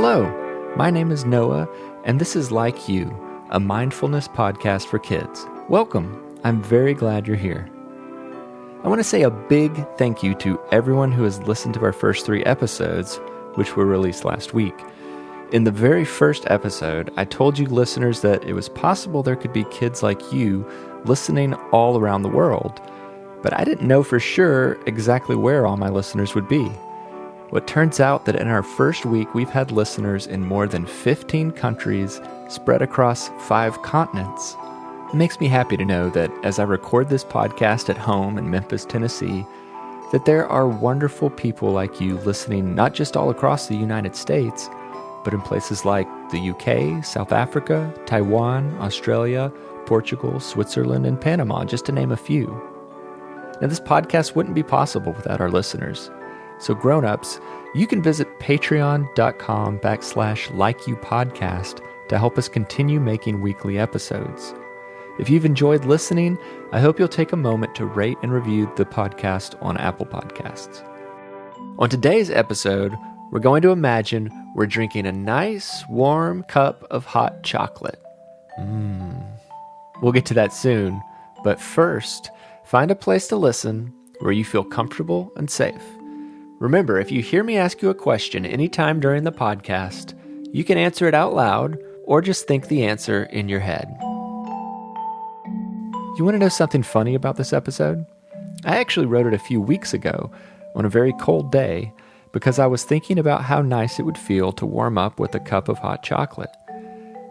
Hello, my name is Noah, and this is Like You, a mindfulness podcast for kids. Welcome. I'm very glad you're here. I want to say a big thank you to everyone who has listened to our first 3 episodes, which were released last week. In the very first episode, I told you listeners that it was possible there could be kids like you listening all around the world, but I didn't know for sure exactly where all my listeners would be. Well, it turns out that in our first week, we've had listeners in more than 15 countries spread across 5 continents. It makes me happy to know that as I record this podcast at home in Memphis, Tennessee, that there are wonderful people like you listening not just all across the United States, but in places like the UK, South Africa, Taiwan, Australia, Portugal, Switzerland, and Panama, just to name a few. Now, this podcast wouldn't be possible without our listeners. So grown-ups, you can visit patreon.com/likeyoupodcast to help us continue making weekly episodes. If you've enjoyed listening, I hope you'll take a moment to rate and review the podcast on Apple Podcasts. On today's episode, we're going to imagine we're drinking a nice, warm cup of hot chocolate. We'll get to that soon, but first, find a place to listen where you feel comfortable and safe. Remember, if you hear me ask you a question anytime during the podcast, you can answer it out loud or just think the answer in your head. You want to know something funny about this episode? I actually wrote it a few weeks ago on a very cold day because I was thinking about how nice it would feel to warm up with a cup of hot chocolate.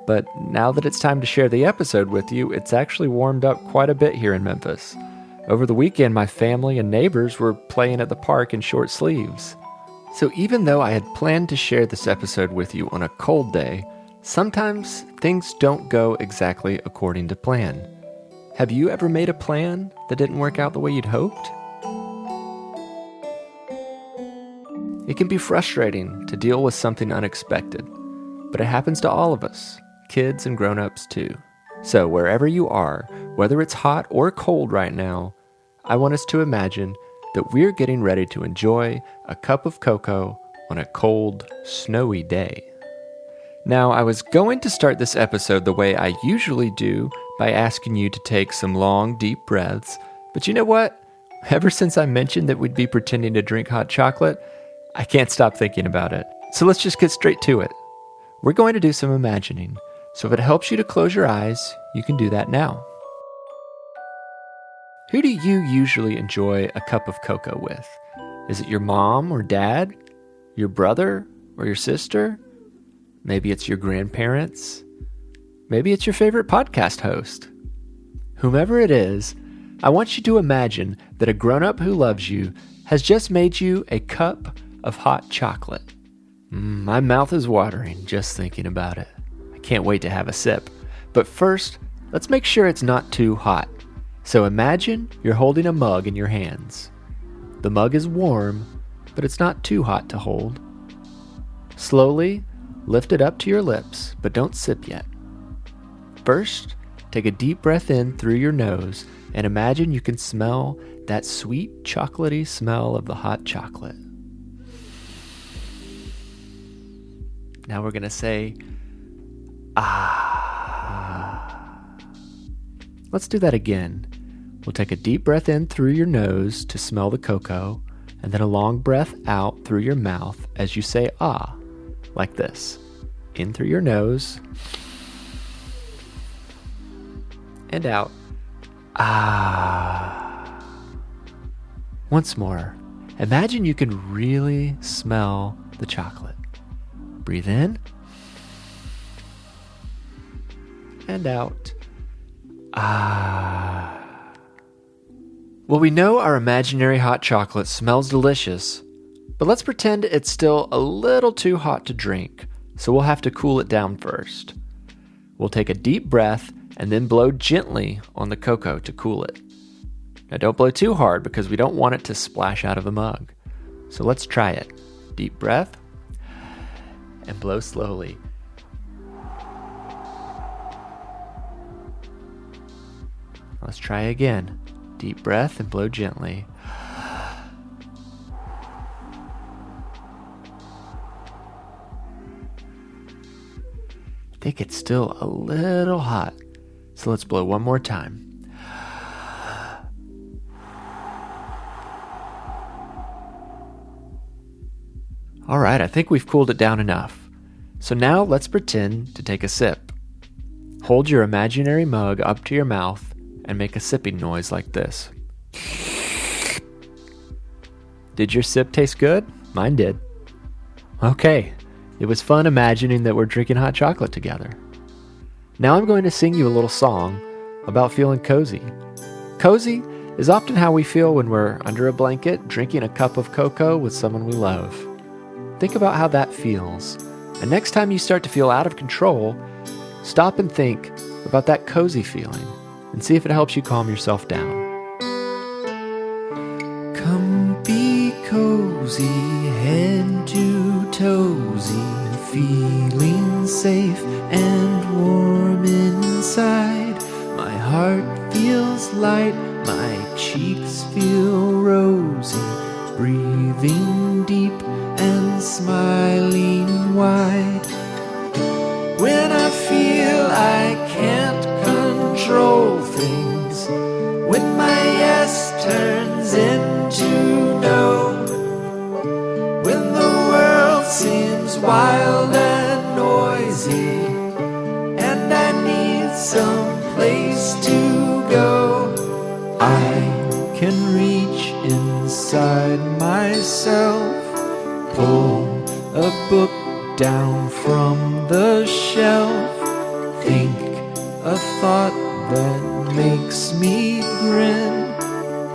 But now that it's time to share the episode with you, it's actually warmed up quite a bit here in Memphis. Over the weekend, my family and neighbors were playing at the park in short sleeves. So even though I had planned to share this episode with you on a cold day, sometimes things don't go exactly according to plan. Have you ever made a plan that didn't work out the way you'd hoped? It can be frustrating to deal with something unexpected, but it happens to all of us, kids and grown-ups too. So wherever you are, whether it's hot or cold right now, I want us to imagine that we're getting ready to enjoy a cup of cocoa on a cold, snowy day. Now, I was going to start this episode the way I usually do by asking you to take some long, deep breaths, but you know what? Ever since I mentioned that we'd be pretending to drink hot chocolate, I can't stop thinking about it. So let's just get straight to it. We're going to do some imagining. So if it helps you to close your eyes, you can do that now. Who do you usually enjoy a cup of cocoa with? Is it your mom or dad? Your brother or your sister? Maybe it's your grandparents? Maybe it's your favorite podcast host. Whomever it is, I want you to imagine that a grown-up who loves you has just made you a cup of hot chocolate. My mouth is watering just thinking about it. Can't wait to have a sip. But first, let's make sure it's not too hot. So imagine you're holding a mug in your hands. The mug is warm, but it's not too hot to hold. Slowly lift it up to your lips, but don't sip yet. First, take a deep breath in through your nose and imagine you can smell that sweet chocolatey smell of the hot chocolate. Now we're going to say, Let's do that again. We'll take a deep breath in through your nose to smell the cocoa, and then a long breath out through your mouth as you say ah, like this. In through your nose, and out. Ah. Once more. Imagine you can really smell the chocolate. Breathe in. And out. Well, we know our imaginary hot chocolate smells delicious, but let's pretend it's still a little too hot to drink, so we'll have to cool it down first. We'll take a deep breath and then blow gently on the cocoa to cool it. Now don't blow too hard because we don't want it to splash out of the mug. So let's try it. Deep breath and blow slowly. Let's try again. Deep breath and blow gently. think it's still a little hot. So let's blow one more time. All right, I think we've cooled it down enough. So now let's pretend to take a sip. Hold your imaginary mug up to your mouth and make a sipping noise like this. Did your sip taste good? Mine did. Okay, it was fun imagining that we're drinking hot chocolate together. Now I'm going to sing you a little song about feeling cozy. Cozy is often how we feel when we're under a blanket drinking a cup of cocoa with someone we love. Think about how that feels, and next time you start to feel out of control, stop and think about that cozy feeling and see if it helps you calm yourself down. Come be cozy, head to toesy, feeling safe and warm inside. My heart feels light, my cheeks feel rosy, breathing deep and smiling wide. When I feel I can't control things, when my yes turns into no, when the world seems wild and noisy, and I need some place to go, I can reach inside myself, pull a book down from the shelf, think a thought that makes me grin,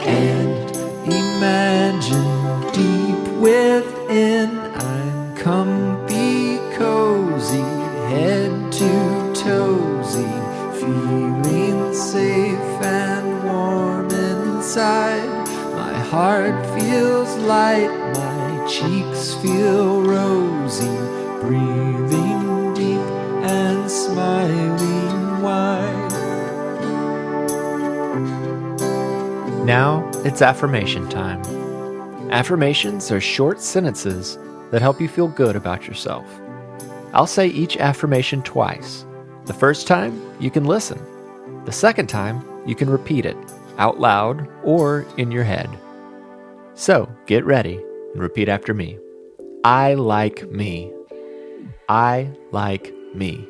and imagine deep within I'm comfy, cozy, head to toesy, feeling safe and warm inside. My heart feels light, my cheeks feel rosy, breathing deep and smiling wide. Now it's affirmation time. Affirmations are short sentences that help you feel good about yourself. I'll say each affirmation twice. The first time, you can listen. The second time, you can repeat it out loud or in your head. So get ready and repeat after me. I like me. I like me.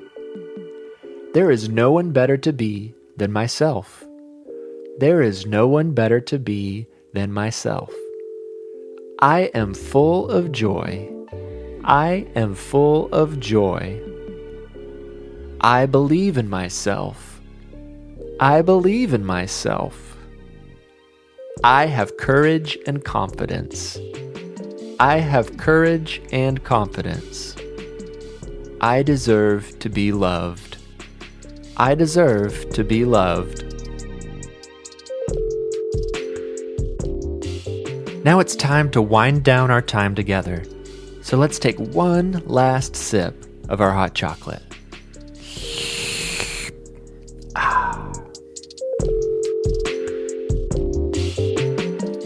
There is no one better to be than myself. There is no one better to be than myself. I am full of joy. I am full of joy. I believe in myself. I believe in myself. I have courage and confidence. I have courage and confidence. I deserve to be loved. I deserve to be loved. Now it's time to wind down our time together. So let's take one last sip of our hot chocolate.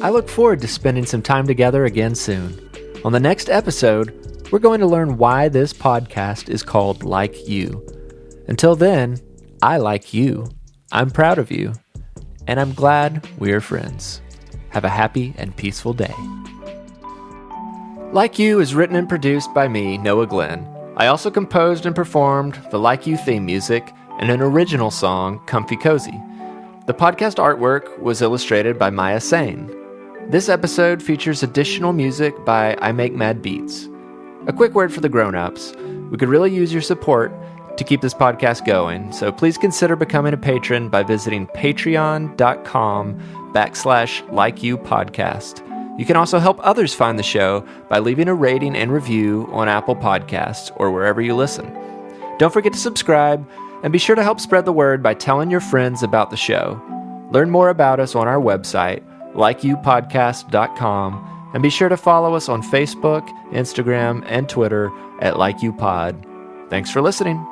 I look forward to spending some time together again soon. On the next episode, we're going to learn why this podcast is called Like You. Until then, I like you. I'm proud of you. And I'm glad we're friends. Have a happy and peaceful day. Like You is written and produced by me, Noah Glenn. I also composed and performed the Like You theme music and an original song, Comfy Cozy. The podcast artwork was illustrated by Mia Saine. This episode features additional music by I Make Mad Beats. A quick word for the grown-ups. We could really use your support to keep this podcast going, so please consider becoming a patron by visiting patreon.com/LikeYouPodcast. You can also help others find the show by leaving a rating and review on Apple Podcasts or wherever you listen. Don't forget to subscribe, and be sure to help spread the word by telling your friends about the show. Learn more about us on our website, LikeYouPodcast.com, and be sure to follow us on Facebook, Instagram, and Twitter at LikeYouPod. Thanks for listening.